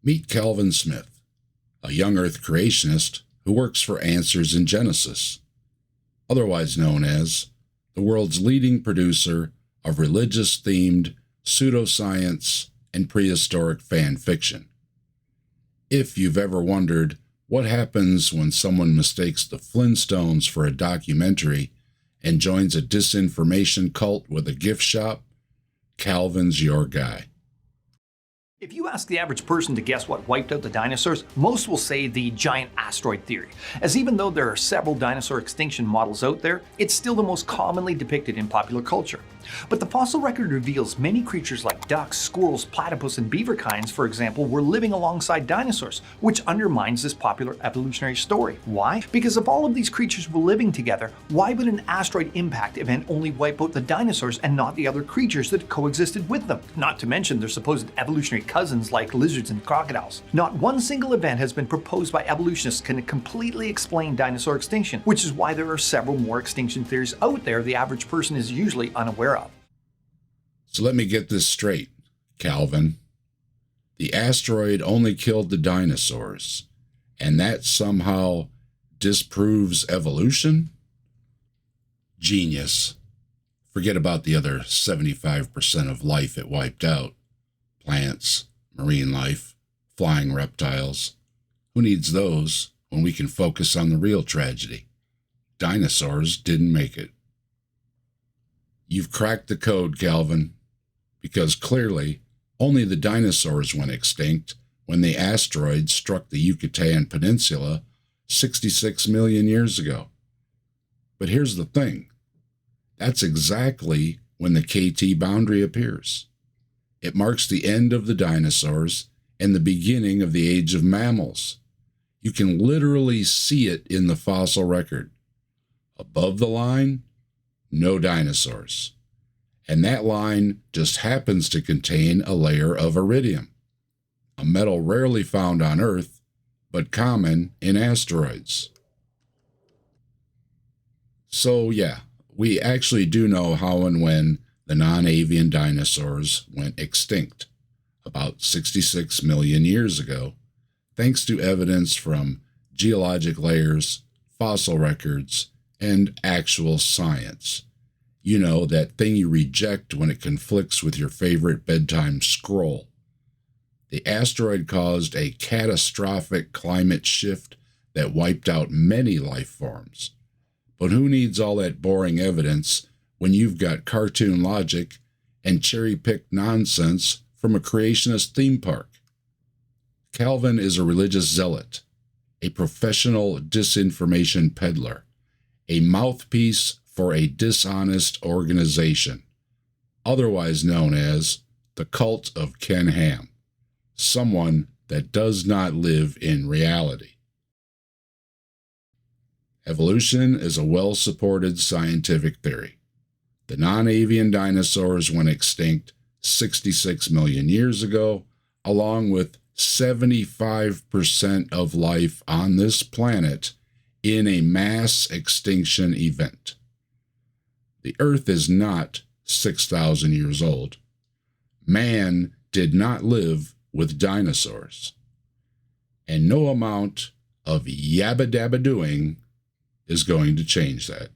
Meet Calvin Smith, a young Earth creationist who works for Answers in Genesis, otherwise known as the world's leading producer of religious-themed pseudoscience and prehistoric fan fiction. If you've ever wondered what happens when someone mistakes the Flintstones for a documentary and joins a disinformation cult with a gift shop, Calvin's your guy. If you ask the average person to guess what wiped out the dinosaurs, most will say the giant asteroid theory, as even though there are several dinosaur extinction models out there, it's still the most commonly depicted in popular culture. But the fossil record reveals many creatures like ducks, squirrels, platypus, and beaver kinds, for example, were living alongside dinosaurs, which undermines this popular evolutionary story. Why? Because if all of these creatures were living together, why would an asteroid impact event only wipe out the dinosaurs and not the other creatures that coexisted with them? Not to mention their supposed evolutionary cousins like lizards and crocodiles. Not one single event has been proposed by evolutionists can completely explain dinosaur extinction, which is why there are several more extinction theories out there the average person is usually unaware of. So let me get this straight, Calvin. The asteroid only killed the dinosaurs, and that somehow disproves evolution? Genius. Forget about the other 75% of life it wiped out. Plants, marine life, flying reptiles. Who needs those when we can focus on the real tragedy? Dinosaurs didn't make it. You've cracked the code, Calvin, because clearly only the dinosaurs went extinct when the asteroid struck the Yucatan Peninsula 66 million years ago. But here's the thing. That's exactly when the KT boundary appears. It marks the end of the dinosaurs and the beginning of the age of mammals. You can literally see it in the fossil record. Above the line, no dinosaurs. And that line just happens to contain a layer of iridium, a metal rarely found on Earth, but common in asteroids. So yeah, we actually do know how and when the non-avian dinosaurs went extinct, about 66 million years ago, thanks to evidence from geologic layers, fossil records, and actual science. You know, that thing you reject when it conflicts with your favorite bedtime scroll. The asteroid caused a catastrophic climate shift that wiped out many life forms. But who needs all that boring evidence when you've got cartoon logic and cherry-picked nonsense from a creationist theme park? Calvin is a religious zealot, a professional disinformation peddler, a mouthpiece for a dishonest organization, otherwise known as the Cult of Ken Ham, someone that does not live in reality. Evolution is a well-supported scientific theory. The non-avian dinosaurs went extinct 66 million years ago, along with 75% of life on this planet in a mass extinction event. The Earth is not 6,000 years old. Man did not live with dinosaurs. And no amount of yabba-dabba doing is going to change that.